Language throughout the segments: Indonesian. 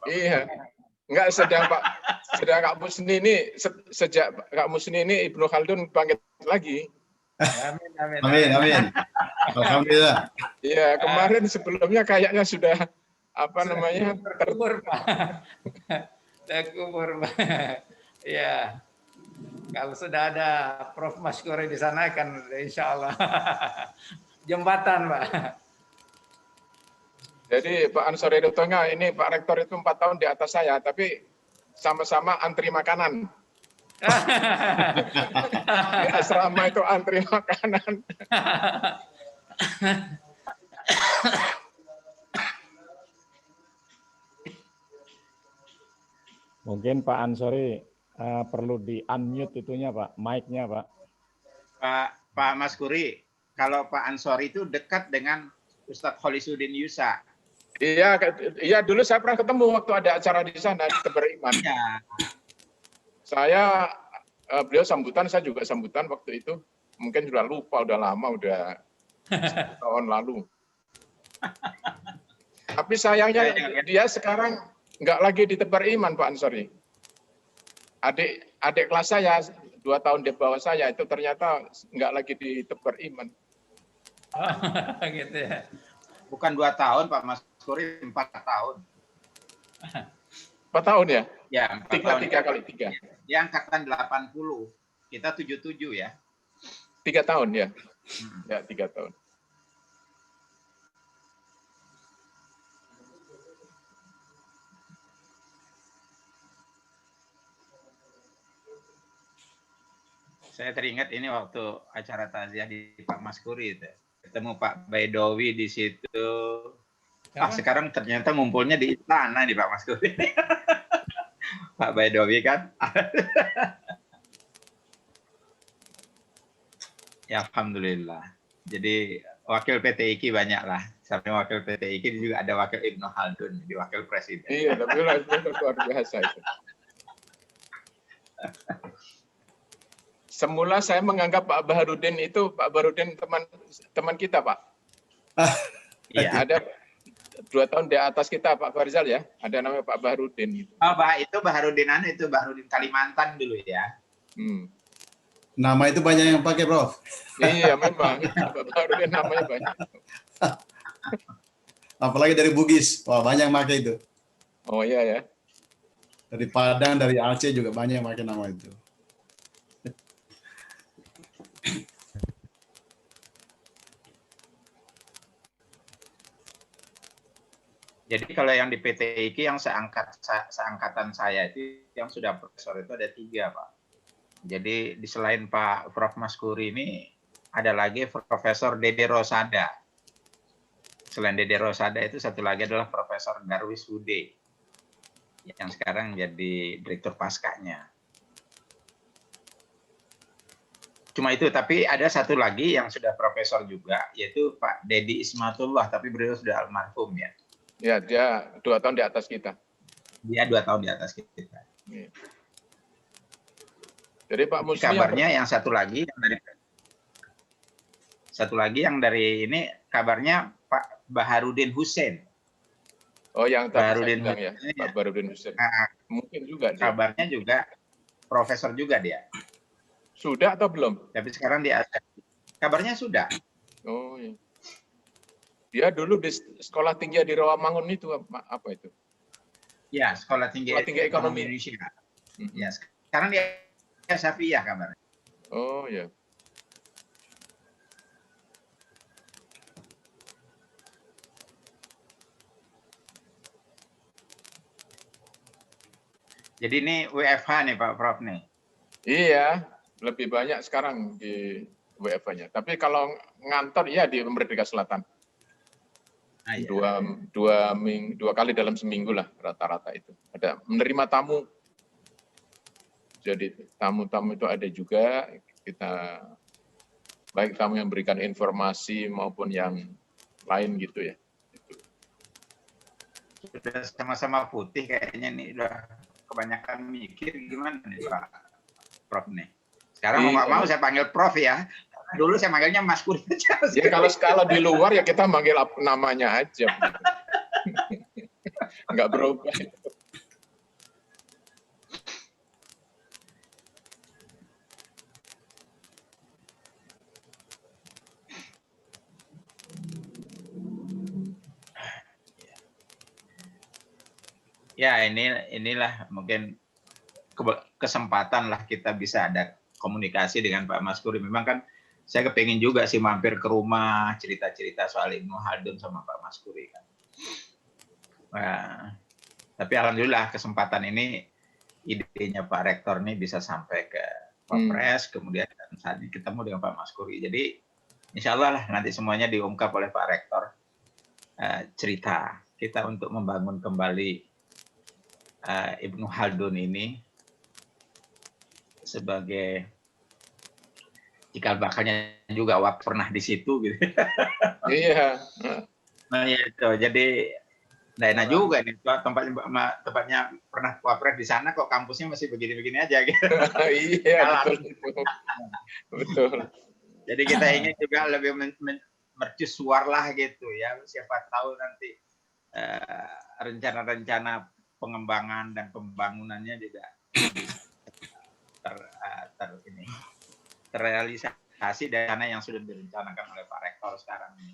Iya. Enggak, sedang Kak Musni ini sejak Kak Musni ini Ibnu Khaldun bangkit lagi. Amin. Alhamdulillah. Iya, kemarin sebelumnya kayaknya sudah terkubur, Pak. Terkubur, Pak. Ya. Kalau sudah ada Prof. Maskuri di sana kan insya Allah jembatan, Pak. Jadi Pak Ansori Dutonga, ini Pak Rektor itu 4 tahun di atas saya, tapi sama-sama antri makanan. Di asrama itu antri makanan. Mungkin Pak Ansori perlu di-unmute itunya Pak, mic-nya Pak. Pak Maskuri, kalau Pak Ansori itu dekat dengan Ustadz Kholisuddin Yusa. Iya, dulu saya pernah ketemu waktu ada acara di sana di Tebar Iman. Ya. Beliau sambutan, saya juga sambutan waktu itu. Mungkin sudah lupa, udah lama, udah tahun lalu. Tapi sayangnya dia sekarang nggak lagi di Tebar Iman, Pak Ansori. Adik kelas saya 2 tahun di bawah saya itu ternyata nggak lagi di Tebar Iman. Gitu ya. Bukan 2 tahun, Pak Maskuri, 4 tahun. 4 tahun ya? Ya, 4 tahun. 3 kali 3. Dia angkatan 80, kita 77 ya. 3 tahun ya? Ya, 3 tahun. Saya teringat ini waktu acara takziah di Pak Maskuri itu. Ketemu Pak Baidowi di situ. Sekarang ternyata ngumpulnya di istana nih Pak Maskuri. Pak Baidowi kan. Ya Alhamdulillah. Jadi wakil PT IKI banyak lah. Sampai wakil PT IKI juga ada wakil Ibnu Khaldun, jadi wakil presiden. Iya, tapi luar biasa itu. Semula saya menganggap Pak Baharudin itu teman kita, Pak. Iya, ada 2 tahun di atas kita Pak Farizal ya. Ada namanya Pak Baharudin. Oh, itu Baharudin itu Baharudin Kalimantan dulu ya. Nama itu banyak yang pakai, Prof. Iya, memang. Pak Baharudin namanya banyak. Apalagi dari Bugis. Wah, banyak yang pakai itu. Oh iya ya. Dari Padang, dari Aceh juga banyak yang pakai nama itu. Jadi kalau yang di PT IKI yang seangkatan saya itu yang sudah profesor itu ada 3, Pak. Jadi di selain Pak Prof Maskuri ini ada lagi Profesor Dede Rosada. Selain Dede Rosada itu satu lagi adalah Profesor Darwis Hude yang sekarang jadi Direktur Paskanya. Cuma itu, tapi ada satu lagi yang sudah profesor juga, yaitu Pak Dedi Ismatullah, tapi beliau sudah almarhum ya. Ya, dia 2 tahun di atas kita. Dia 2 tahun di atas kita. Ya. Jadi Pak Musni kabarnya yang satu lagi yang dari ini kabarnya Pak Baharudin Hussein. Oh, yang Baharudin bilang ya, Pak Baharudin Hussein. Mungkin juga. Kabarnya juga profesor juga dia. Sudah atau belum? Tapi sekarang dia kabarnya sudah. Oh iya. Dia dulu di sekolah tinggi di Rawamangun itu apa itu? Ya, sekolah tinggi ekonomi Indonesia. Ya, sekarang dia Syafiyah kabarnya. Oh ya. Jadi ini WFH nih Pak Prof nih. Iya, lebih banyak sekarang di WFH-nya. Tapi kalau ngantor ya di Merdeka Selatan. Iya. Dua kali dalam seminggu lah rata-rata itu. Ada menerima tamu. Jadi tamu-tamu itu ada juga, kita baik tamu yang berikan informasi maupun yang lain gitu ya. Sudah sama-sama putih kayaknya nih, udah kebanyakan mikir gimana nih Pak Prof nih. Sekarang mau nggak mau saya panggil Prof ya. Dulu saya manggilnya Mas Kur. Ya kalau di luar ya kita manggil namanya aja. nggak berubah. Ya, inilah mungkin kesempatan lah kita bisa ada komunikasi dengan Pak Maskuri. Memang kan saya kepingin juga sih mampir ke rumah, cerita-cerita soal Ibnu Khaldun sama Pak Maskuri kan. Nah, tapi alhamdulillah kesempatan ini idenya Pak Rektor ini bisa sampai ke Pak Pres, kemudian saat ini ketemu dengan Pak Maskuri. Jadi insya Allah lah nanti semuanya diungkap oleh Pak Rektor, cerita kita untuk membangun kembali Ibnu Khaldun ini sebagai cikal bakalnya juga waktu pernah di situ gitu. Iya. Nah itu jadi nah, enak juga nih tempatnya pernah Wapres di sana kok kampusnya masih begini-begini aja gitu. Iya, betul. Jadi kita ingin juga lebih mercusuar lah gitu ya. Siapa tahu nanti rencana-rencana pengembangan dan pembangunannya juga terrealisasi dana yang sudah direncanakan oleh Pak Rektor sekarang ini.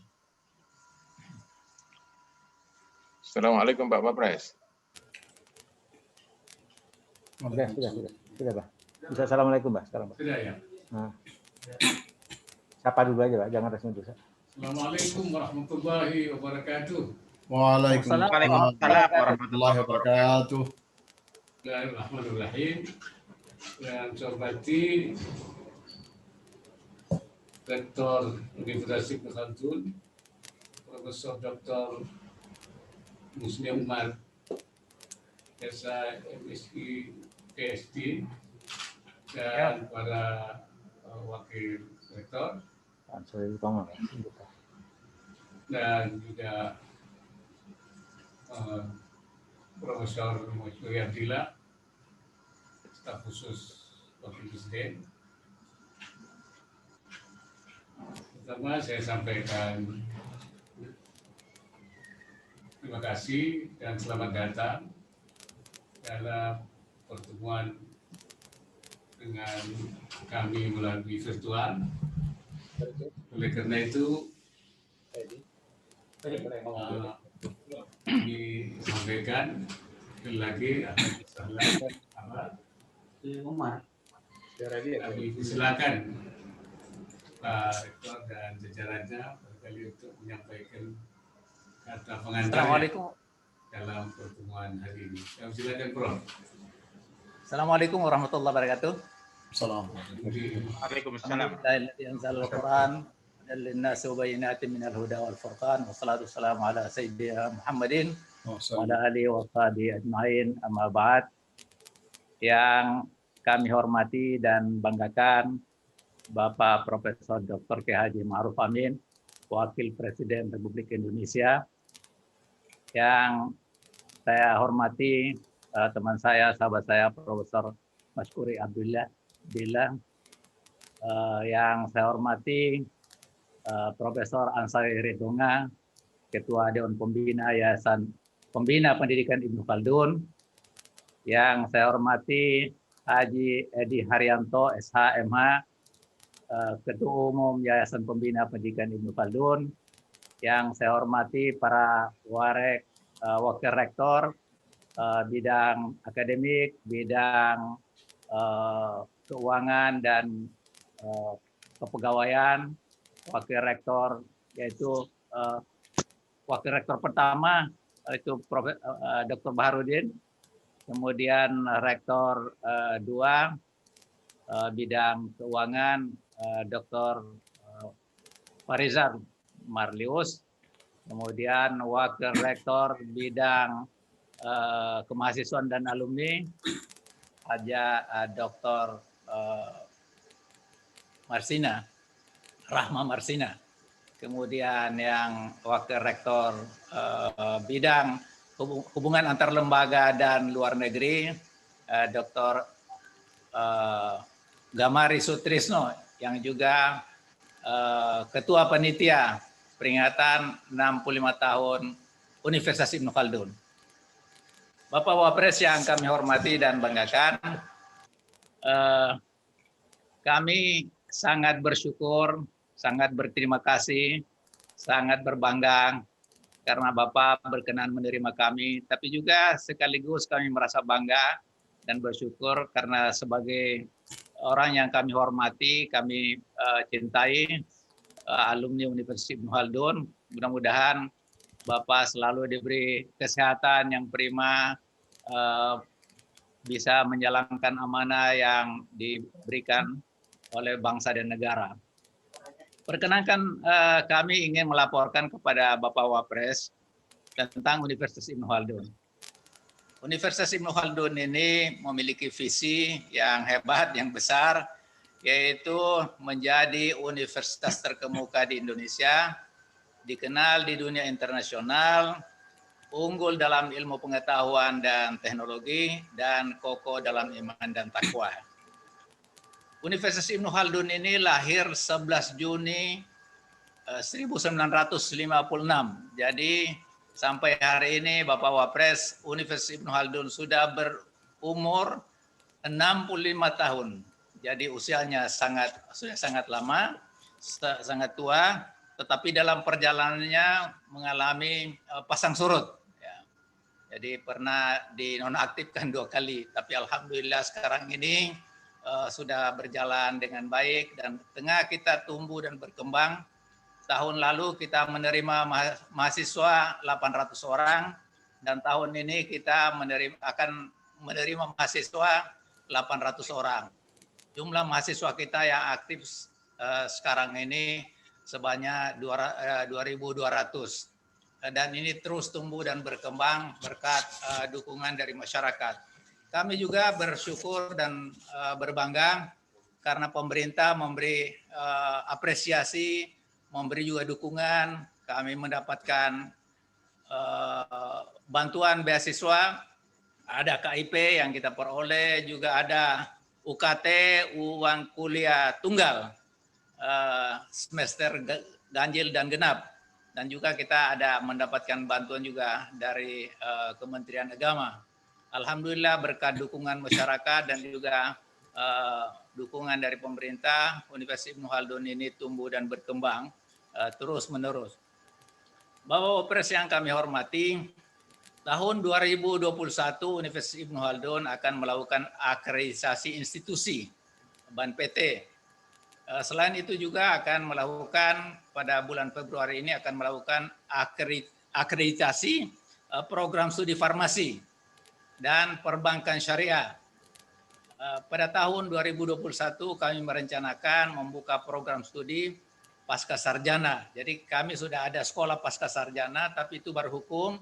Assalamualaikum Pak Wapres. Sudah, Pak. Bisa assalamualaikum, Pak. Sekarang, Pak. Sudah ya. Nah. Sapa dulu aja, Pak. Jangan resmi dulu. Assalamualaikum warahmatullahi wabarakatuh. Waalaikumsalam warahmatullahi wabarakatuh. Bismillahirrahmanirrahim. Yang saya hormati Rektor Universitas Ibnu Khaldun, Profesor Dr. Muslim Umar, SMSI PhD, dan para wakil rektor, dan juga Profesor Masyuri Abdillah, staf khusus Wakil Presiden. Pertama saya sampaikan terima kasih dan selamat datang dalam pertemuan dengan kami melalui virtual. Oleh karena itu, disampaikan sekali lagi kami silakan Pak Rektor dan jajarannya barangkali untuk menyampaikan kata pengantar dalam pertemuan hari ini. Kami silakan Prof. Assalamualaikum warahmatullahi wabarakatuh. Waalaikumsalam. Alhamdulillah Al-Quran للناس وبينات من الهدى والفرقان والصلاة والسلام على سيدنا محمد وعلى آله وصحبه أجمعين. Amma ba'd. Yang kami hormati dan banggakan Bapak Profesor Dr. Kiai Haji Ma'ruf Amin, Wakil Presiden Republik Indonesia. Yang saya hormati teman saya, sahabat saya, Profesor Masyuri Abdillah. Yang saya hormati Profesor Ansari Ridonga, Ketua Dewan Pembina Yayasan Pembina Pendidikan Ibnu Khaldun. Yang saya hormati Haji Edi Haryanto, SH.MH, Ketua Umum Yayasan Pembina Pendidikan Ibnu Khaldun. Yang saya hormati para warek, wakil rektor, bidang akademik, bidang keuangan dan kepegawaian, wakil rektor yaitu wakil rektor pertama itu Dr. Baharudin, kemudian rektor 2 bidang keuangan Dr. Farizar Marlius, kemudian wakil rektor bidang kemahasiswaan dan alumni Haja Dr. Marsina, Rahma Marsina. Kemudian yang wakil rektor bidang hubungan antar lembaga dan luar negeri Dr. Gamari Sutrisno, yang juga ketua panitia peringatan 65 tahun Universitas Ibnu Khaldun. Bapak Wapres yang kami hormati dan banggakan, kami sangat bersyukur, sangat berterima kasih, sangat berbangga karena Bapak berkenan menerima kami, tapi juga sekaligus kami merasa bangga dan bersyukur karena sebagai orang yang kami hormati, kami cintai, alumni Universitas Ibnu Khaldun, mudah-mudahan Bapak selalu diberi kesehatan yang prima, bisa menjalankan amanah yang diberikan oleh bangsa dan negara. Perkenankan kami ingin melaporkan kepada Bapak Wapres tentang Universitas Ibnu Khaldun. Universitas Ibnu Khaldun ini memiliki visi yang hebat, yang besar, yaitu menjadi universitas terkemuka di Indonesia, dikenal di dunia internasional, unggul dalam ilmu pengetahuan dan teknologi, dan kokoh dalam iman dan takwa. Universitas Ibnu Khaldun ini lahir 11 Juni 1956. Jadi sampai hari ini Bapak Wapres, Universitas Ibnu Khaldun sudah berumur 65 tahun. Jadi usianya sudah sangat lama, sangat tua, tetapi dalam perjalanannya mengalami pasang surut. Ya. Jadi pernah dinonaktifkan 2 kali, tapi alhamdulillah sekarang ini sudah berjalan dengan baik dan tengah kita tumbuh dan berkembang. Tahun lalu kita menerima mahasiswa 800 orang dan tahun ini kita akan menerima mahasiswa 800 orang. Jumlah mahasiswa kita yang aktif sekarang ini sebanyak 2.200 dan ini terus tumbuh dan berkembang berkat dukungan dari masyarakat. Kami juga bersyukur dan berbangga karena pemerintah memberi apresiasi, memberi juga dukungan. Kami mendapatkan bantuan beasiswa, ada KIP yang kita peroleh, juga ada UKT, uang kuliah tunggal, semester ganjil dan genap. Dan juga kita ada mendapatkan bantuan juga dari Kementerian Agama. Alhamdulillah berkat dukungan masyarakat dan juga dukungan dari pemerintah, Universitas Ibnu Khaldun ini tumbuh dan berkembang terus menerus. Bapak Wapres yang kami hormati, tahun 2021 Universitas Ibnu Khaldun akan melakukan akreditasi institusi BAN-PT. Selain itu juga akan melakukan pada bulan Februari ini akan melakukan akreditasi program studi farmasi dan perbankan syariah. Pada tahun 2021 kami merencanakan membuka program studi pasca sarjana. Jadi kami sudah ada sekolah pasca sarjana, tapi itu berhukum.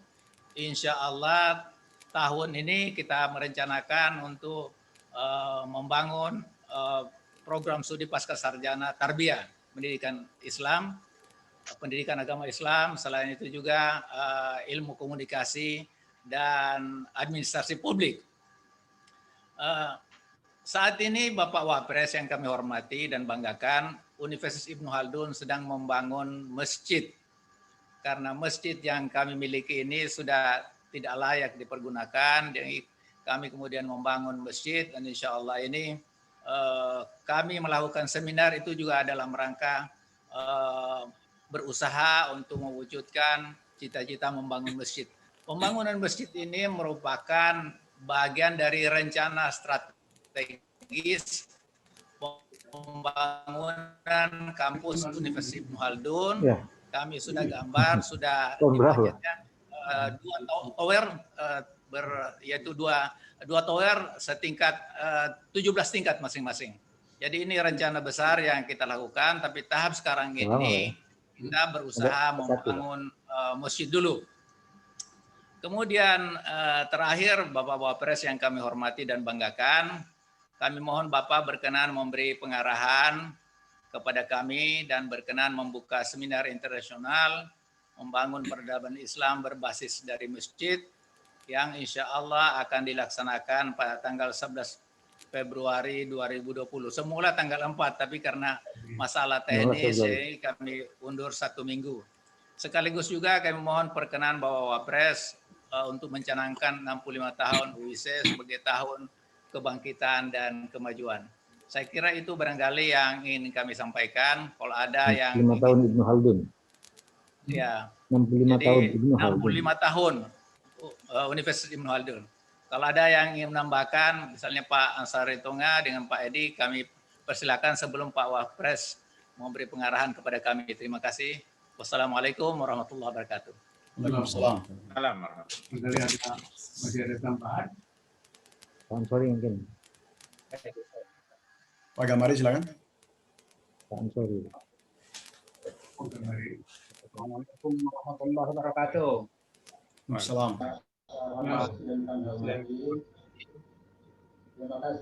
Insya Allah tahun ini kita merencanakan untuk membangun program studi pasca sarjana tarbiyah, pendidikan Islam, pendidikan agama Islam. Selain itu juga ilmu komunikasi dan administrasi publik. Saat ini Bapak Wapres yang kami hormati dan banggakan, Universitas Ibnu Khaldun sedang membangun masjid. Karena masjid yang kami miliki ini sudah tidak layak dipergunakan, jadi kami kemudian membangun masjid dan insya Allah ini kami melakukan seminar itu juga dalam rangka berusaha untuk mewujudkan cita-cita membangun masjid. Pembangunan masjid ini merupakan bagian dari rencana strategis pembangunan kampus Universitas Ibnu Khaldun. Ya. Kami sudah gambar, sudah dibajatnya 2 tower yaitu dua tower setingkat 17 tingkat masing-masing. Jadi ini rencana besar yang kita lakukan, tapi tahap sekarang ini kita berusaha membangun masjid dulu. Kemudian terakhir Bapak Wapres yang kami hormati dan banggakan, kami mohon Bapak berkenan memberi pengarahan kepada kami dan berkenan membuka seminar internasional membangun peradaban Islam berbasis dari masjid yang insya Allah akan dilaksanakan pada tanggal 11 Februari 2020. Semula tanggal 4, tapi karena masalah teknis kami undur 1 minggu. Sekaligus juga kami mohon perkenan Bapak Wapres untuk mencanangkan 65 tahun UIC sebagai tahun kebangkitan dan kemajuan. Saya kira itu barangkali yang ingin kami sampaikan. Kalau ada yang 5 tahun Ibnu Khaldun. Ya. 65 Jadi, tahun Ibnu Khaldun. 65 tahun Universitas Ibnu Khaldun. Kalau ada yang ingin menambahkan, misalnya Pak Ansari Tonga dengan Pak Edi, kami persilakan sebelum Pak Wapres memberi pengarahan kepada kami. Terima kasih. Wassalamualaikum warahmatullahi wabarakatuh. Waalaikumsalam. Masih ada tambahan? Pak Ansori mungkin. Pak Gamari silakan. Pak Ansori. Assalamualaikum warahmatullahi wabarakatuh. Waalaikumsalam.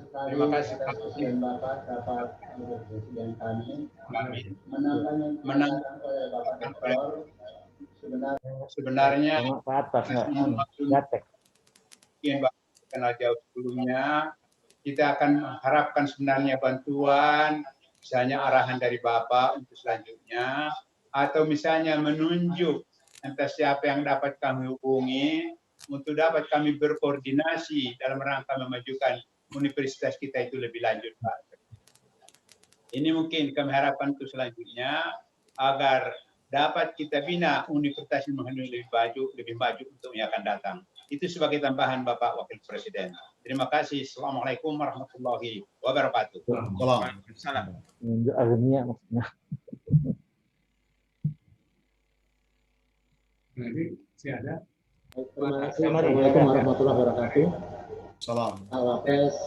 Terima kasih atas Presiden Bapak Presiden kami menangkan oleh Bapak Doktor. Sebenarnya Ke atas nggak? yang Bapak kenal jauh sebelumnya, kita akan mengharapkan sebenarnya bantuan, misalnya arahan dari Bapak untuk selanjutnya, atau misalnya menunjuk entah siapa yang dapat kami hubungi untuk dapat kami berkoordinasi dalam rangka memajukan universitas kita itu lebih lanjut, Pak. Ini mungkin kami harapkan untuk selanjutnya agar dapat kita bina universitas yang lebih maju untuk yang akan datang. Itu sebagai tambahan Bapak Wakil Presiden. Terima kasih. Assalamualaikum warahmatullahi wabarakatuh. Waalaikumsalam. Menunjuk alumni maksudnya. Nanti masih ada. Terima kasih. Assalamualaikum warahmatullahi wabarakatuh. Salam. Pak Wapres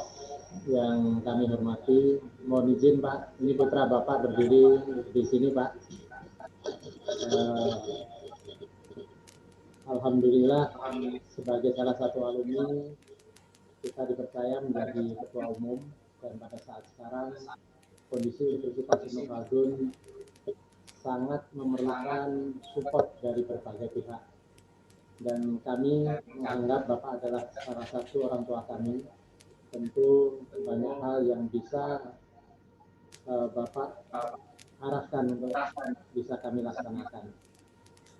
yang kami hormati, mohon izin Pak, ini putra Bapak berdiri di sini Pak. Alhamdulillah sebagai salah satu alumni kita dipercaya menjadi ketua umum, dan pada saat sekarang kondisi Universitas Ibnu Khaldun sangat memerlukan support dari berbagai pihak, dan kami menganggap Bapak adalah salah satu orang tua kami. Tentu banyak hal yang bisa Bapak arahkan untuk bisa kami laksanakan.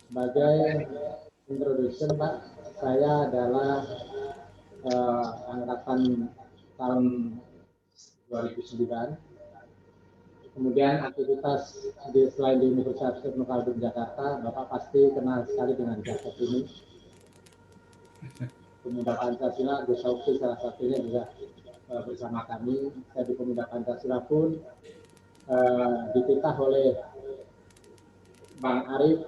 Sebagai introduction Pak, saya adalah angkatan tahun 2009. Kemudian aktivitas selain di Universitas Ibnu Khaldun Jakarta, Bapak pasti kenal sekali dengan jaket ini. Pemuda Pancasila, Gus Sauki salah satunya juga bersama kami. Saya di Pemuda Pancasila pun dititah oleh Bang Arif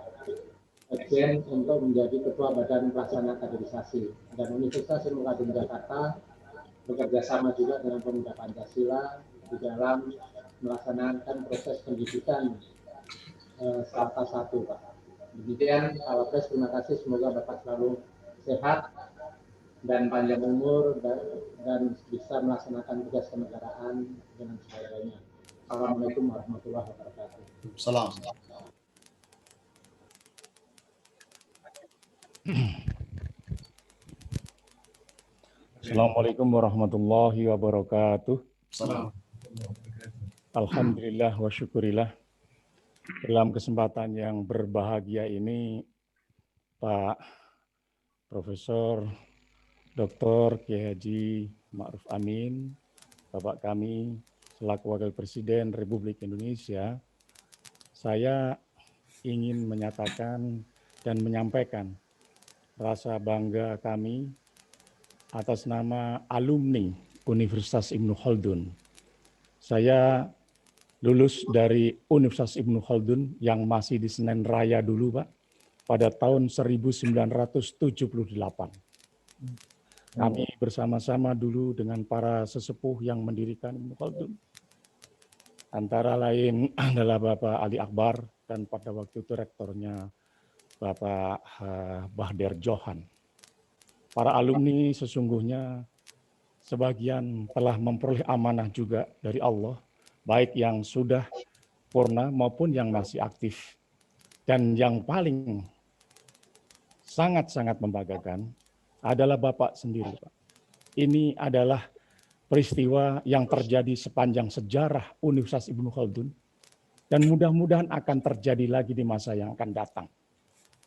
Ekjen untuk menjadi Ketua Badan Pelaksana Kaderisasi, dan Universitas Ibnu Khaldun Jakarta bekerja sama juga dengan Pemuda Pancasila di dalam melaksanakan proses pendidikan Strata 1, Pak. Demikian Pak Wapres, terima kasih, semoga Bapak selalu sehat dan panjang umur dan bisa melaksanakan tugas kenegaraan dengan sebaik-baiknya. Assalamualaikum warahmatullahi wabarakatuh. Salam. Assalamualaikum warahmatullahi wabarakatuh. Salam. Alhamdulillah wa syukurillah. Dalam kesempatan yang berbahagia ini, Pak Profesor Dr. Kiai Haji Ma'ruf Amin, Bapak kami selaku Wakil Presiden Republik Indonesia, saya ingin menyatakan dan menyampaikan rasa bangga kami atas nama alumni Universitas Ibnu Khaldun. Saya lulus dari Universitas Ibnu Khaldun yang masih di Senen Raya dulu, Pak, pada tahun 1978. Kami bersama-sama dulu dengan para sesepuh yang mendirikan Ibnu Khaldun. Antara lain adalah Bapak Ali Akbar dan pada waktu itu rektornya Bapak Bahder Johan. Para alumni sesungguhnya sebagian telah memperoleh amanah juga dari Allah, baik yang sudah purna maupun yang masih aktif. Dan yang paling sangat-sangat membanggakan adalah Bapak sendiri, Pak. Ini adalah peristiwa yang terjadi sepanjang sejarah Universitas Ibnu Khaldun dan mudah-mudahan akan terjadi lagi di masa yang akan datang.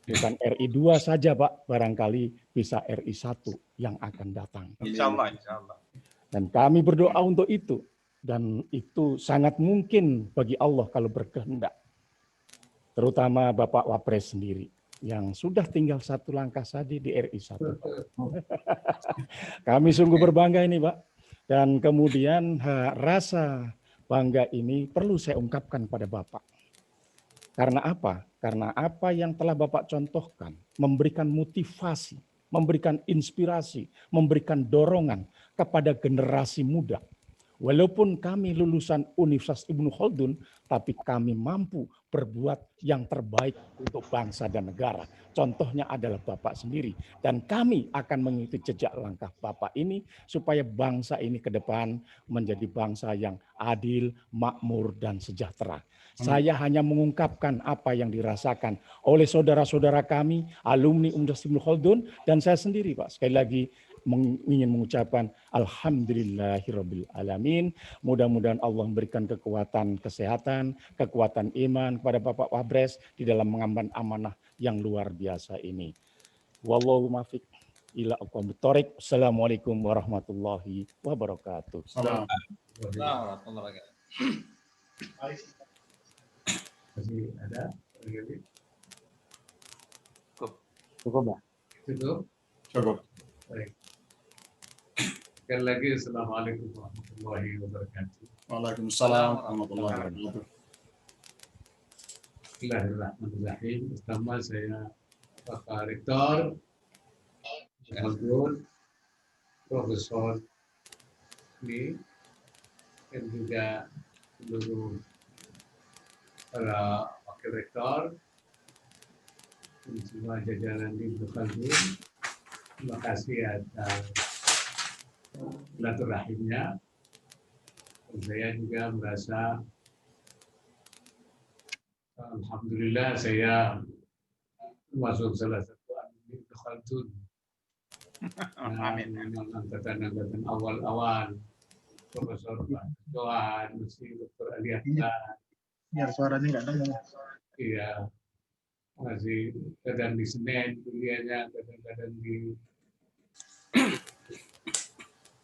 Bukan RI 2 saja, Pak. Barangkali bisa RI 1 yang akan datang. Insya Allah, insya Allah. Dan kami berdoa untuk itu. Dan itu sangat mungkin bagi Allah kalau berkehendak. Terutama Bapak Wapres sendiri. Yang sudah tinggal satu langkah saja di RI 1. Kami sungguh berbangga ini, Pak. Dan kemudian rasa bangga ini perlu saya ungkapkan pada Bapak. Karena apa? Karena apa yang telah Bapak contohkan, memberikan motivasi, memberikan inspirasi, memberikan dorongan kepada generasi muda. Walaupun kami lulusan Universitas Ibnu Khaldun, tapi kami mampu berbuat yang terbaik untuk bangsa dan negara. Contohnya adalah Bapak sendiri. Dan kami akan mengikuti jejak langkah Bapak ini supaya bangsa ini ke depan menjadi bangsa yang adil, makmur, dan sejahtera. Saya hanya mengungkapkan apa yang dirasakan oleh saudara-saudara kami, alumni Universitas Ibnu Khaldun, dan saya sendiri, Pak. Sekali lagi, ingin mengucapkan alhamdulillahirabbil alamin. Mudah-mudahan Allah memberikan kekuatan kesehatan, kekuatan iman kepada Bapak Wapres di dalam mengemban amanah yang luar biasa ini. Wallahu muwaffiq ila aqwamit thoriq. Assalamualaikum warahmatullahi wabarakatuh. Masih ada? Cukup, Pak. Cukup. Baik. Sekali lagi, Assalamualaikum warahmatullahi wabarakatuh. Waalaikumsalam warahmatullahi wabarakatuh. Bismillahirrahmanirrahim. Pertama saya Bapak Rektor, Khaldun, Profesor ini, dan juga seluruh para wakil rektor, dan semua jajaran di Khaldun. Terima kasih atas silaturahimnya. Saya juga merasa alhamdulillah saya masuk salah satu alumni Khaldun. Memang angkatan awal-awal, Profesor Pak Johan, masih Dr. Ali Akbar. Biar suaranya nggak dengar. Iya, masih kadang di Senen kuliahnya, kadang-kadang di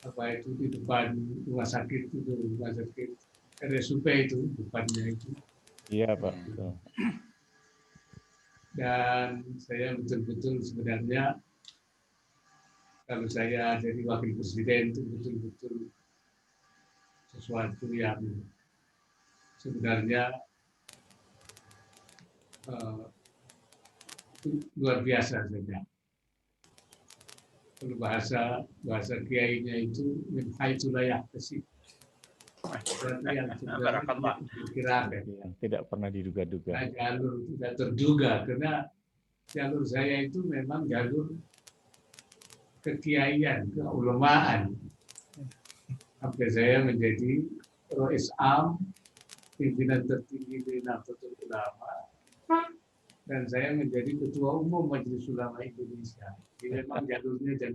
apa itu di depan rumah sakit RSUP itu depannya itu. Iya, Pak. Betul. Dan saya betul-betul sebenarnya kalau saya jadi wakil presiden itu betul-betul sesuatu yang sebenarnya luar biasa saja. Kalau bahasa kiainya itu min haitsu la yahtasib. Berarti yang sebenarnya diperkirakan. Yang tidak pernah diduga-duga. Nah, jalur tidak terduga karena jalur saya itu memang jalur kekiaian, keulamaan. Sampai saya menjadi Rois Am, pimpinan tertinggi di Nahdlatul Ulama. Dan saya menjadi Ketua Umum Majelis Ulama Indonesia. Jadi memang jalurnya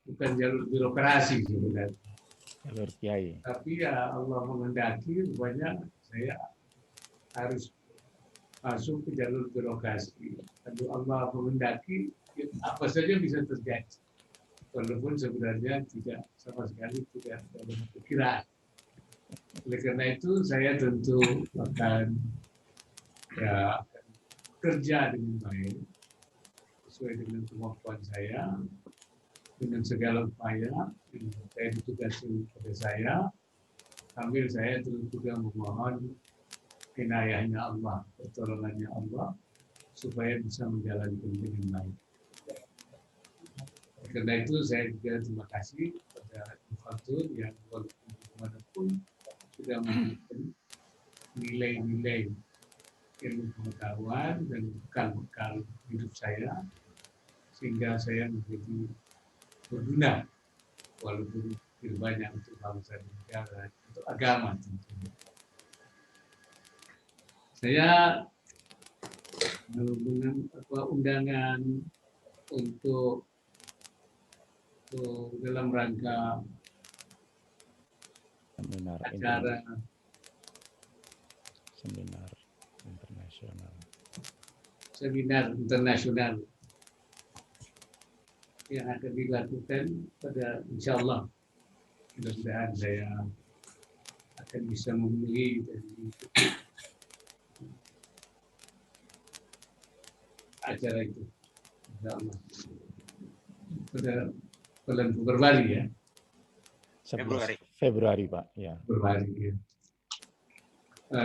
bukan jalur birokrasi sebenarnya. Jalur kiai. Tapi ya Allah menghendaki, rupanya saya harus masuk ke jalur birokrasi. Kalau Allah menghendaki, apa saja bisa terjadi. Walaupun sebenarnya tidak sama sekali tidak ada pikiran. Oleh karena itu saya tentu akan kerja dengan baik sesuai dengan kemampuan saya, dengan segala upaya yang saya ditugasi pada saya, sambil saya terus juga memohon inayahnya Allah, pertolongannya Allah, supaya bisa menjalankan dengan baik. Karena itu saya juga terima kasih kepada Khaldun yang walaupun dimanapun sudah memberikan nilai-nilai ilmu pengetahuan dan bekal-bekal hidup saya sehingga saya menjadi berguna walaupun tidak banyak untuk bangsa dan negara, untuk agama tentunya. Saya dengan undangan untuk dalam rangka acara seminar internasional seminar internasional yang akan dilakukan pada insya Allah. Mudah-mudahan saya akan bisa memenuhi dari acara itu. Insya Allah. Pada bulan Februari ya. Februari Pak. Ya. Februari ya.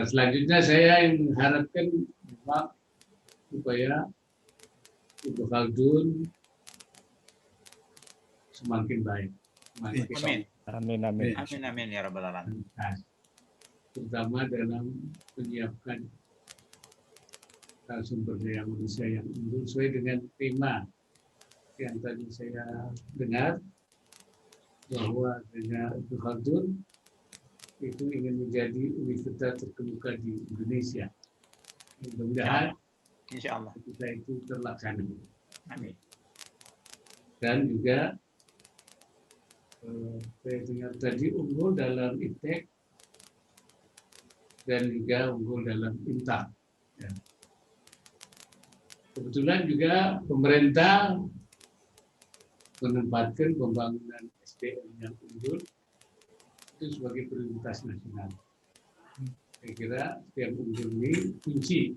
Selanjutnya saya yang mengharapkan memang supaya Ibnu Khaldun semakin baik. Amin. Amin, amin. Amin, amin ya rabbal alamin. Terutama dalam menyiapkan sumber daya manusia yang unggul sesuai dengan tema yang tadi saya dengar, bahwa dengan Ibnu Khaldun itu ingin menjadi universitas terkemuka di Indonesia. Mudah-mudahan insya Allah kita itu terlaksana. Amin. Dan juga saya dengar tadi unggul dalam iptek dan juga unggul dalam intak. Ya. Kebetulan juga pemerintah menempatkan pembangunan SDM yang unggul itu sebagai prioritas nasional. Saya kira SDM unggul ini kunci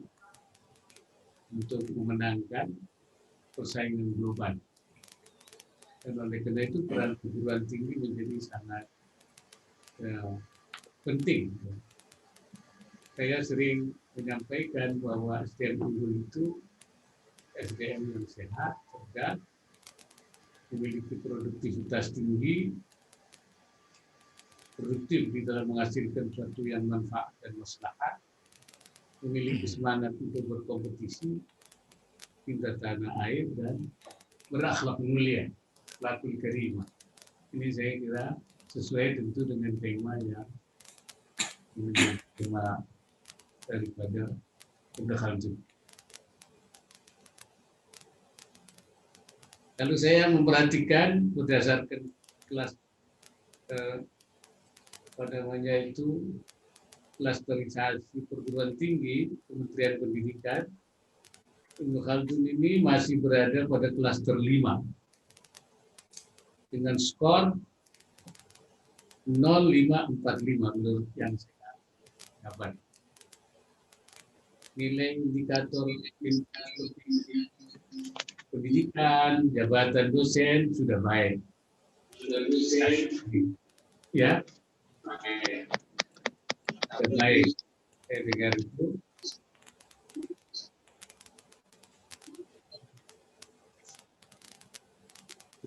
untuk memenangkan persaingan global. Dan oleh karena itu peran perguruan tinggi menjadi sangat penting. Saya sering menyampaikan bahwa SDM unggul itu SDM yang sehat, cerdas, memiliki produktivitas tinggi, produktif di dalam menghasilkan sesuatu yang manfaat dan maslahat, memiliki semangat untuk berkompetisi, cinta tanah air, dan berakhlak mulia, akhlakul karimah. Ini saya kira sesuai tentu dengan tema yang menjadi tema daripada Ibnu Khaldun. Lalu saya memperhatikan berdasarkan kelas klasterisasi perguruan tinggi Kementerian Pendidikan, Ibnu Khaldun ini masih berada pada klaster 5 dengan skor 0,545 menurut yang saya dapat. Nilai indikator pendidikan, jabatan dosen sudah baik. Ya, sudah baik. Saya dengar itu.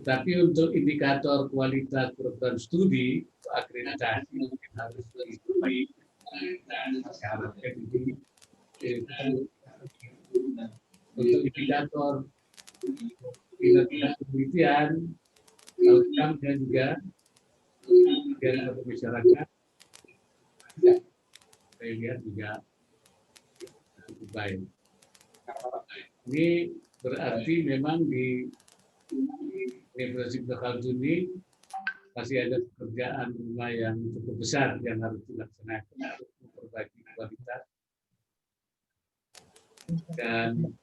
Tetapi untuk indikator kualitas program studi, akreditasi mungkin harus lebih dan harapkan ini untuk indikator kinerja penelitian, outcome dan juga kegiatan masyarakat, saya lihat juga cukup baik. Ini berarti memang di Universitas Ibnu Khaldun ini masih ada pekerjaan rumah yang cukup besar yang harus dilaksanakan untuk memperbaiki kualitas. Dan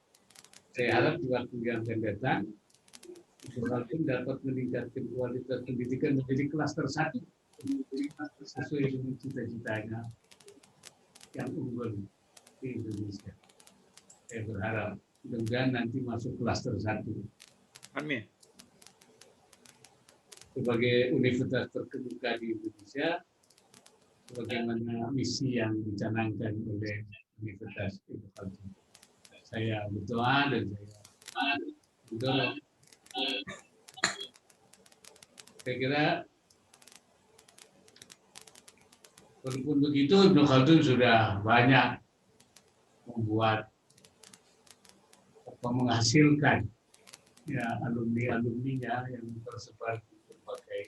saya harap di waktu yang akan datang, Ibnu Khaldun dapat meningkatkan kualitas pendidikan menjadi klaster 1 sesuai dengan cita-citanya yang unggul di Indonesia. Saya berharap mudah-mudahan nanti masuk klaster 1. Amin. Sebagai universitas terkemuka di Indonesia, sebagaimana misi yang dicanangkan oleh Universitas Ibnu Khaldun. Saya berdoa dan saya mendorong. Saya kira walaupun begitu Ibnu Khaldun sudah banyak membuat atau menghasilkan ya alumni-alumninya yang tersebar di berbagai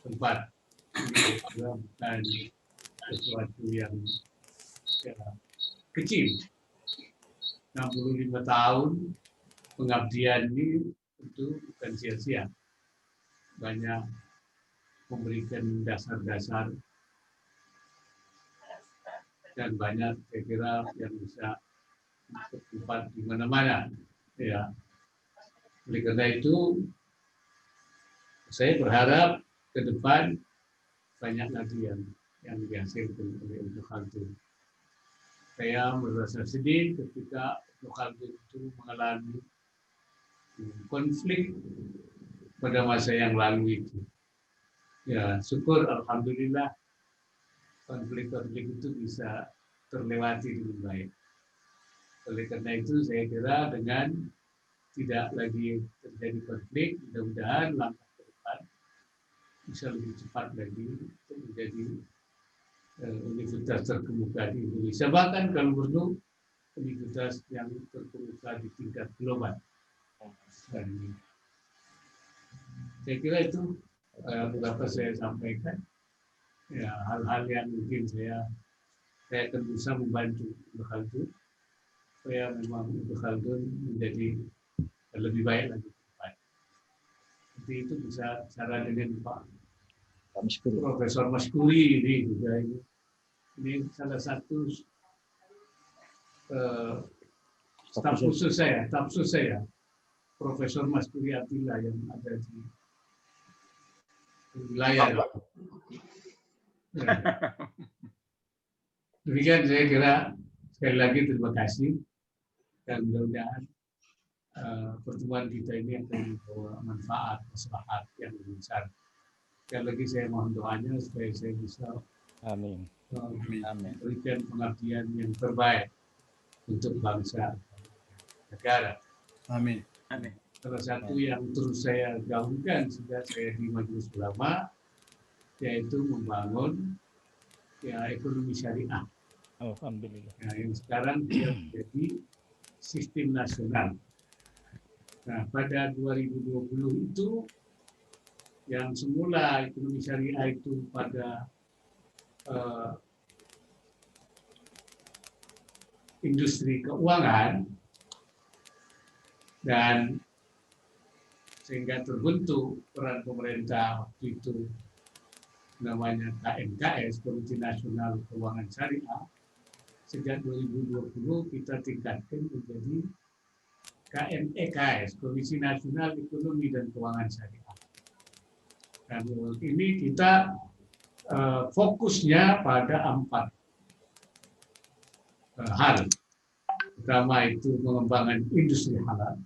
tempat. Ini juga bukan sesuatu yang kecil. 65 tahun pengabdian ini tentu bukan sia-sia. Banyak memberikan dasar-dasar dan banyak saya kira yang bisa tempat di mana-mana. Ya, oleh karena itu saya berharap ke depan banyak lagi yang dihasilkan oleh Ibnu Khaldun. Saya merasa sedih ketika Ibnu Khaldun itu mengalami konflik pada masa yang lalu itu. Ya, syukur alhamdulillah konflik-konflik itu bisa terlewati dengan baik. Oleh karena itu saya kira dengan tidak lagi terjadi konflik, mudah-mudahan langkah ke depan bisa lebih cepat lagi untuk menjadi universitas terkemuka di Indonesia. Bahkan kalau perlu universitas yang terkemuka di tingkat global. Dan saya kira itu beberapa saya sampaikan. Ya, hal-hal yang mungkin saya akan bisa membantu Ibnu Khaldun supaya memang Ibnu Khaldun menjadi lebih baik lagi ke depan. Jadi itu bisa cara dengan Pak Profesor Maskuri ini juga ini salah satu staf khusus saya, Profesor Maskuri Atilla yang ada di wilayah. Demikian saya kira, sekali lagi terima kasih dan mudah-mudahan pertemuan kita ini akan membawa manfaat, maslahat yang besar. Sekali lagi saya mohon doanya supaya saya bisa memberikan pengabdian yang terbaik untuk bangsa negara. Amin. Amin. Salah satu yang terus saya gaungkan sejak saya di Majelis Ulama yaitu membangun ekonomi syariah. Alhamdulillah. Yang sekarang sudah menjadi sistem nasional. Nah, pada 2020 itu yang semula ekonomi syariah itu pada industri keuangan dan sehingga terbentuk peran pemerintah waktu itu namanya KNKS, Komite Nasional Keuangan Syariah. Sejak 2020 kita tingkatkan menjadi KNEKS, Komisi Nasional Ekonomi dan Keuangan Syariah. Dan ini kita fokusnya pada 4 hal. Pertama itu mengembangkan industri halal.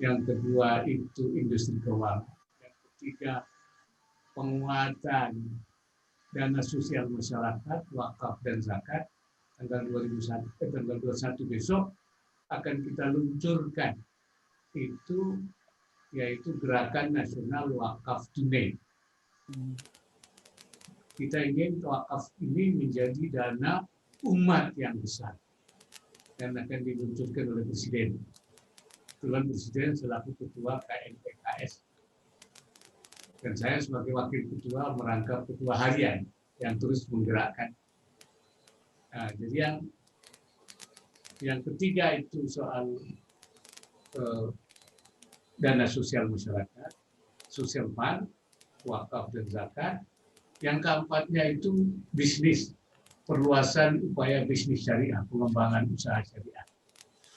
Yang kedua itu industri keuangan. Yang ketiga penguatan dana sosial masyarakat, wakaf dan zakat. Tanggal 21 besok akan kita luncurkan itu yaitu Gerakan Nasional Wakaf Tunai. Kita ingin wakaf ini menjadi dana umat yang besar dan akan diluncurkan oleh Presiden. Kebetulan Presiden selaku Ketua KNPKS. Dan saya sebagai Wakil Ketua merangkap Ketua Harian yang terus menggerakkan. Nah, jadi yang ketiga itu soal dana sosial masyarakat, social fund, wakaf dan zakat. Yang keempatnya itu bisnis, perluasan upaya bisnis syariah, pengembangan usaha syariah.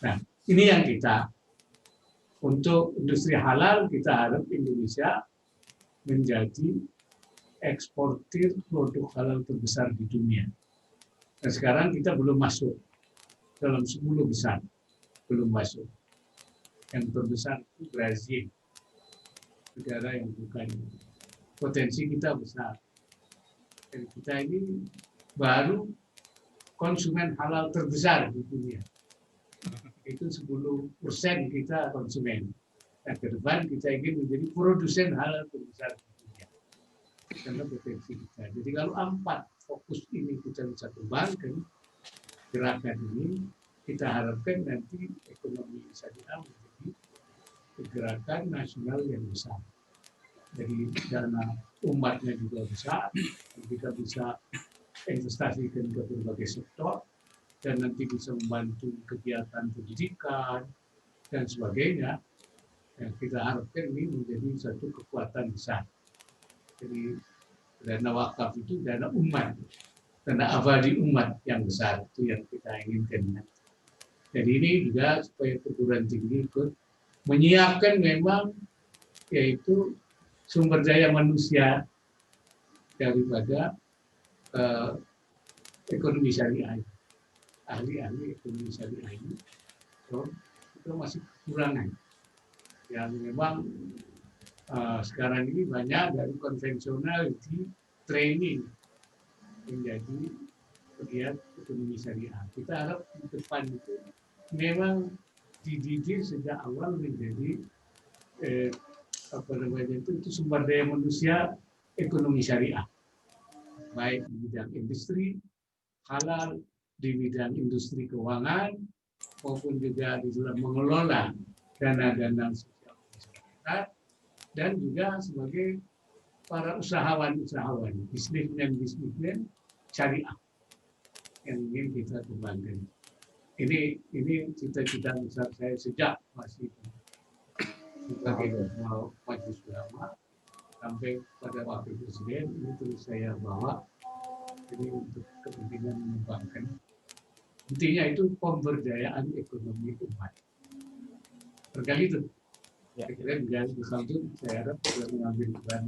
Nah, ini yang kita, untuk industri halal kita harap Indonesia menjadi eksportir produk halal terbesar di dunia. Dan sekarang kita belum masuk dalam 10 besar, belum masuk. Yang terbesar itu Brazil, negara yang bukan, potensi kita besar. Dan kita ini baru konsumen halal terbesar di dunia. Itu 10% kita konsumen. Nah, ke depan kita ingin menjadi produsen halal terbesar di dunia. Karena potensi kita. Jadi kalau 4 fokus ini kita bisa kembangkan, gerakan ini, kita harapkan nanti ekonomi syariah menjadi gerakan nasional yang besar. Jadi dana umatnya juga besar, kita bisa investasikan ke berbagai sektor, dan nanti bisa membantu kegiatan pendidikan dan sebagainya. Yang kita harapkan ini menjadi satu kekuatan besar. Jadi dana wakaf itu dana umat. tanah abadi umat yang besar, itu yang kita inginkan. Jadi ini juga supaya perguruan tinggi ikut menyiapkan memang yaitu sumber daya manusia daripada ekonomi syariah, ahli-ahli ekonomi syariah ini. So, itu masih kekurangan. Yang memang sekarang ini banyak dari konvensional di training menjadi pegiat ekonomi syariah. Kita harap di depan itu memang dididik sejak awal menjadi itu sumber daya manusia ekonomi syariah, baik di bidang industri halal, di bidang industri keuangan, maupun juga di dalam mengelola dana-dana sosial masyarakat, dan juga sebagai para usahawan-usahawan, bisnismen syariah yang ingin kita kembangkan. Ini cita-cita besar saya sejak masih sebagai majelis ulama sampai pada wakil presiden, ini terus saya bawa ini untuk kepentingan mengembangkan. Intinya itu pemberdayaan ekonomi umat. Terkali itu, saya kira juga bersambut, saya harap sudah mengambil peran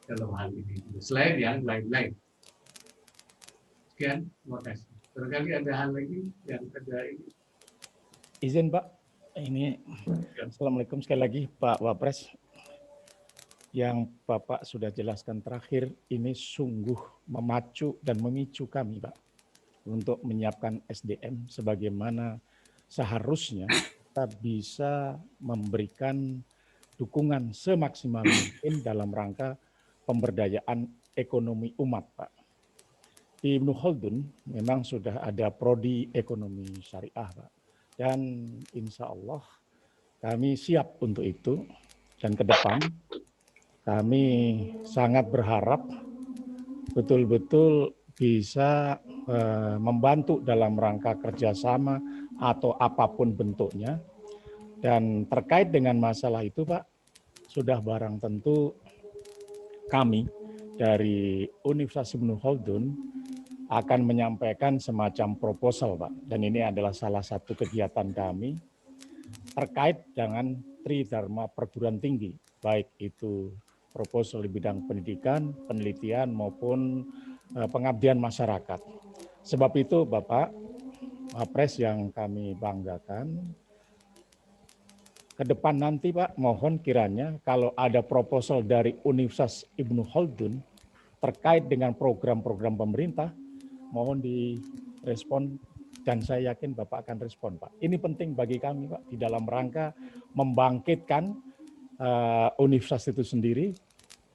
dalam hal ini. Selain yang lain-lain. Sekian, terima kasih. Barangkali ada hal lagi yang ada ini. Izin Pak, ini Assalamualaikum sekali lagi Pak Wapres. Yang Bapak sudah jelaskan terakhir ini sungguh memacu dan memicu kami Pak untuk menyiapkan SDM sebagaimana seharusnya kita bisa memberikan dukungan semaksimal mungkin dalam rangka pemberdayaan ekonomi umat Pak. Di Ibnu Khaldun memang sudah ada prodi ekonomi syariah Pak. Dan insya Allah kami siap untuk itu. Dan ke depan kami sangat berharap betul-betul bisa membantu dalam rangka kerjasama atau apapun bentuknya. Dan terkait dengan masalah itu Pak, sudah barang tentu kami dari Universitas Ibnu Khaldun akan menyampaikan semacam proposal Pak. Dan ini adalah salah satu kegiatan kami terkait dengan Tridharma perguruan tinggi, baik itu proposal di bidang pendidikan, penelitian maupun pengabdian masyarakat. Sebab itu Bapak Wapres yang kami banggakan, ke depan nanti Pak mohon kiranya kalau ada proposal dari Universitas Ibnu Khaldun terkait dengan program-program pemerintah, mohon direspon dan saya yakin Bapak akan respon Pak. Ini penting bagi kami Pak di dalam rangka membangkitkan universitas itu sendiri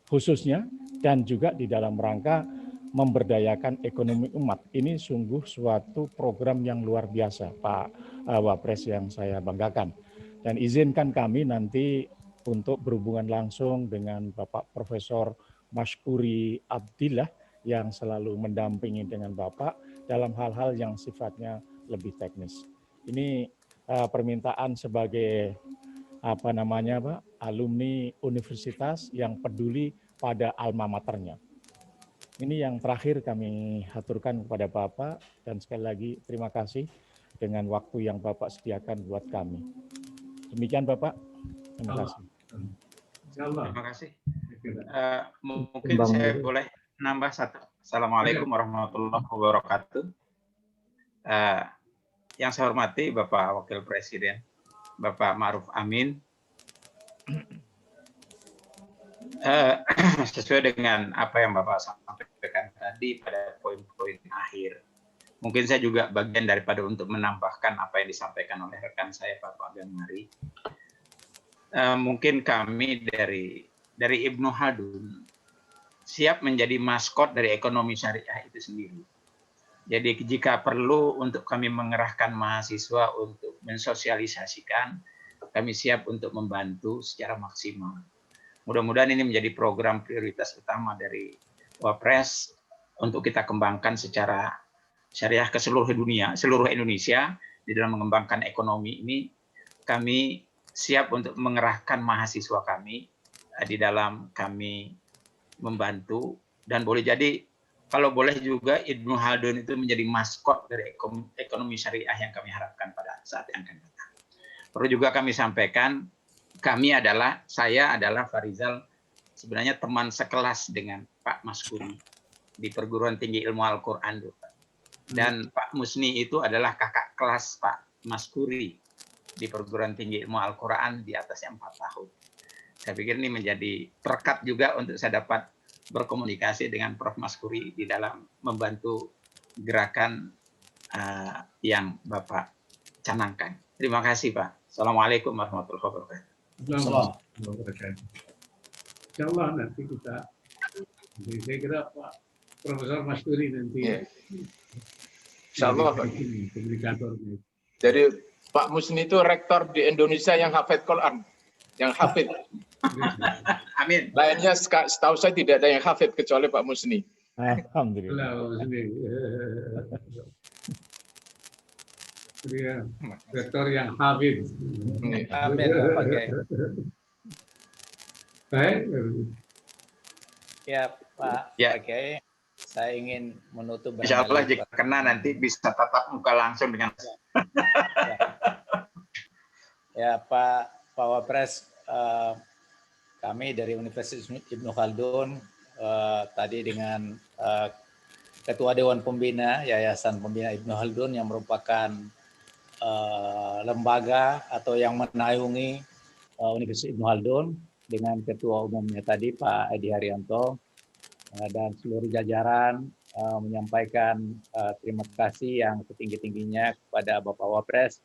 khususnya dan juga di dalam rangka memberdayakan ekonomi umat. Ini sungguh suatu program yang luar biasa Pak Wapres yang saya banggakan. Dan izinkan kami nanti untuk berhubungan langsung dengan Bapak Profesor Mashkuri Abdillah yang selalu mendampingi dengan Bapak dalam hal-hal yang sifatnya lebih teknis. Ini permintaan sebagai Pak, alumni universitas yang peduli pada alma maternya. Ini yang terakhir kami haturkan kepada Bapak dan sekali lagi terima kasih dengan waktu yang Bapak sediakan buat kami. Demikian Bapak. Terima kasih. Terima kasih. Mungkin saya boleh nambah satu. Assalamualaikum warahmatullahi wabarakatuh. Yang saya hormati Bapak Wakil Presiden, Bapak Ma'ruf Amin. Sesuai dengan apa yang Bapak sampaikan tadi pada poin-poin akhir. Mungkin saya juga bagian daripada untuk menambahkan apa yang disampaikan oleh rekan saya Bapak Ganmari. Mungkin kami dari Ibnu Khaldun siap menjadi maskot dari ekonomi syariah itu sendiri. Jadi jika perlu untuk kami mengerahkan mahasiswa untuk mensosialisasikan, kami siap untuk membantu secara maksimal. Mudah-mudahan ini menjadi program prioritas utama dari Wapres untuk kita kembangkan secara syariah ke seluruh dunia, seluruh Indonesia di dalam mengembangkan ekonomi ini. Kami siap untuk mengerahkan mahasiswa kami di dalam kami membantu dan boleh jadi kalau boleh juga Ibnu Khaldun itu menjadi maskot dari ekonomi syariah yang kami harapkan pada saat yang akan datang. Perlu juga kami sampaikan, saya adalah Farizal sebenarnya teman sekelas dengan Pak Maskuri di Perguruan Tinggi Ilmu Al-Quran. Dan Pak Musni itu adalah kakak kelas Pak Maskuri di Perguruan Tinggi Ilmu Al-Quran di atasnya 4 tahun. Saya pikir ini menjadi perekat juga untuk saya dapat berkomunikasi dengan Prof. Maskuri di dalam membantu gerakan yang Bapak canangkan. Terima kasih Pak. Assalamualaikum warahmatullahi wabarakatuh. Assalamualaikum warahmatullahi wabarakatuh. Insya Allah nanti saya kira Pak Profesor Maskuri nanti. Insya Allah Pak. Publikatornya. Jadi Pak Musni itu rektor di Indonesia yang hafid Quran, yang hafid. Amin. Lainnya setahu saya tidak ada yang hafid kecuali Pak Musni. Alhamdulillah. Dia rektor yang hafid. Amin. Pakai. Baik. Ya Pak. Ya. Oke. Saya ingin menutup. Insya Allah jika kena nanti bisa tatap muka langsung dengan. Ya Pak Wapres, kami dari Universitas Ibnu Khaldun tadi dengan Ketua Dewan Pembina Yayasan Pembina Ibnu Khaldun yang merupakan lembaga atau yang menaungi Universitas Ibnu Khaldun dengan Ketua Umumnya tadi Pak Edi Haryanto dan seluruh jajaran menyampaikan terima kasih yang setinggi-tingginya kepada Bapak Wapres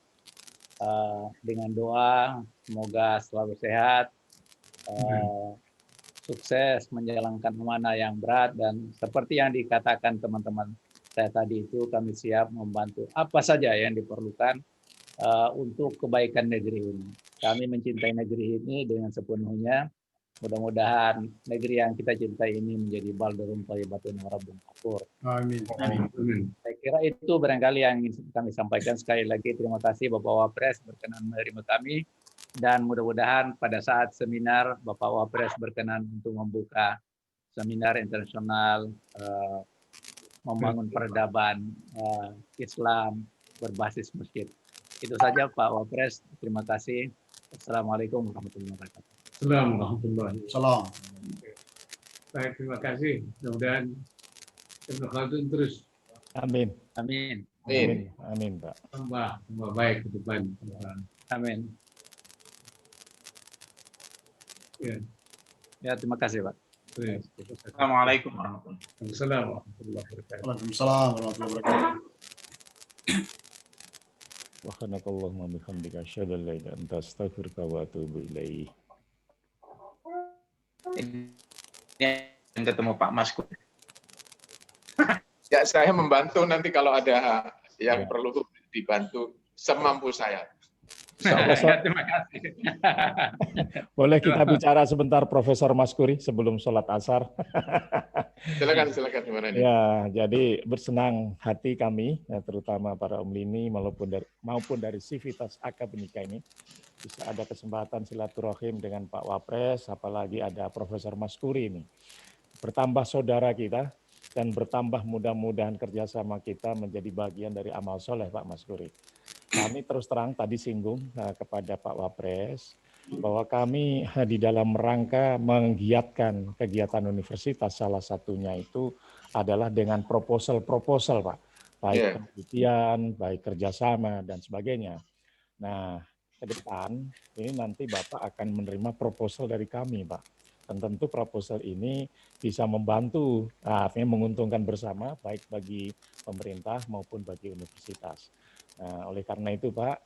dengan doa semoga selalu sehat, sukses menjalankan amanah yang berat, dan seperti yang dikatakan teman-teman saya tadi itu kami siap membantu apa saja yang diperlukan untuk kebaikan negeri ini. Kami mencintai negeri ini dengan sepenuhnya. Mudah-mudahan negeri yang kita cintai ini menjadi baldurun thayyibatun wa rabbun ghafur. Amin. Amin. Saya kira itu barangkali yang ingin kami sampaikan. Sekali lagi terima kasih Bapak Wapres berkenan menerima kami, dan mudah-mudahan pada saat seminar Bapak Wapres berkenan untuk membuka seminar internasional membangun peradaban Islam berbasis masjid. Itu saja Pak Wapres. Terima kasih. Assalamualaikum warahmatullahi wabarakatuh. Salam. Baik, terima kasih. Mudah-mudahan Ibnu Khaldun terus. Amin. Amin. Amin. Amin, Pak. Tambah baik ke depan. Amin. Ya. Ya, terima kasih Pak. Assalamualaikum warahmatullahi wabarakatuh. Waalaikumsalam warahmatullahi wabarakatuh. Wa subhanakallahumma bihamdika asyhadu an la ilaha illa anta astaghfiruka wa atubu ilaik. Yang ketemu Pak Maskur. Ya, saya membantu nanti kalau ada yang perlu dibantu semampu saya. Terima kasih. Boleh kita bicara sebentar Profesor Maskuri sebelum sholat asar? Silakan gimana ini? Ya, jadi bersenang hati kami, ya, terutama para umlini maupun dari Sivitas Akademika ini bisa ada kesempatan silaturahim dengan Pak Wapres, apalagi ada Profesor Maskuri ini. Bertambah saudara kita dan bertambah mudah-mudahan kerjasama kita menjadi bagian dari amal soleh Pak Maskuri. Kami terus terang tadi singgung kepada Pak Wapres bahwa kami di dalam rangka menggiatkan kegiatan universitas, salah satunya itu adalah dengan proposal Pak, baik penelitian, baik kerjasama dan sebagainya. Nah, ke depan ini nanti Bapak akan menerima proposal dari kami Pak. Dan tentu proposal ini bisa membantu, artinya menguntungkan bersama baik bagi pemerintah maupun bagi universitas. Nah, oleh karena itu Pak,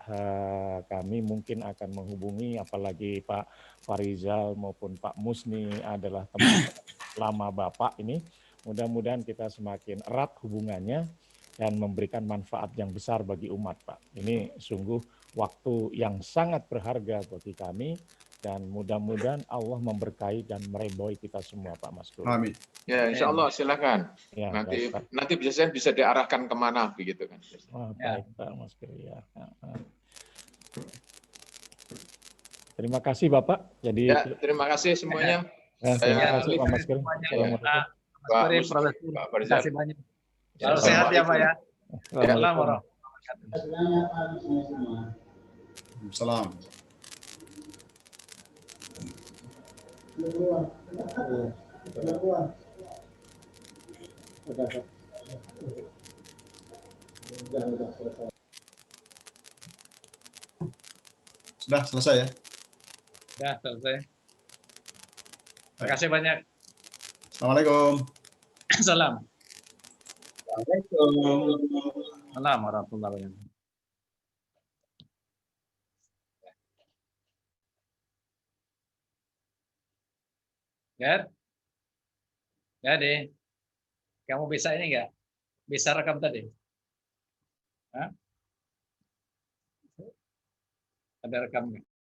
kami mungkin akan menghubungi apalagi Pak Farizal maupun Pak Musni adalah teman lama Bapak ini. Mudah-mudahan kita semakin erat hubungannya dan memberikan manfaat yang besar bagi umat Pak. Ini sungguh waktu yang sangat berharga bagi kami dan mudah-mudahan Allah memberkahi dan meridhoi kita semua Pak Maskuri. Amin. Ya, insya Allah silakan. Ya, nanti biasanya bisa diarahkan kemana begitu kan? Baik Pak Maskuri ya. Terima kasih Bapak. Jadi ya, terima kasih semuanya. terima kasih Pak Maskuri. Pak Kuri, Mus, Profesor. Pak Terima Farzan. kasih banyak. Ya, Selalu sehat ya Pak ya. Ya. Salam warahmatullahi wabarakatuh. Salam. Sudah selesai ya? Ya, selesai. Terima kasih banyak. Assalamualaikum. Salam. Assalamualaikum. Salam warahmatullahi wabarakatuh. Gad? Gade, kamu bisa ini enggak? Bisa rekam tadi? Hah? Ada rekam nggak?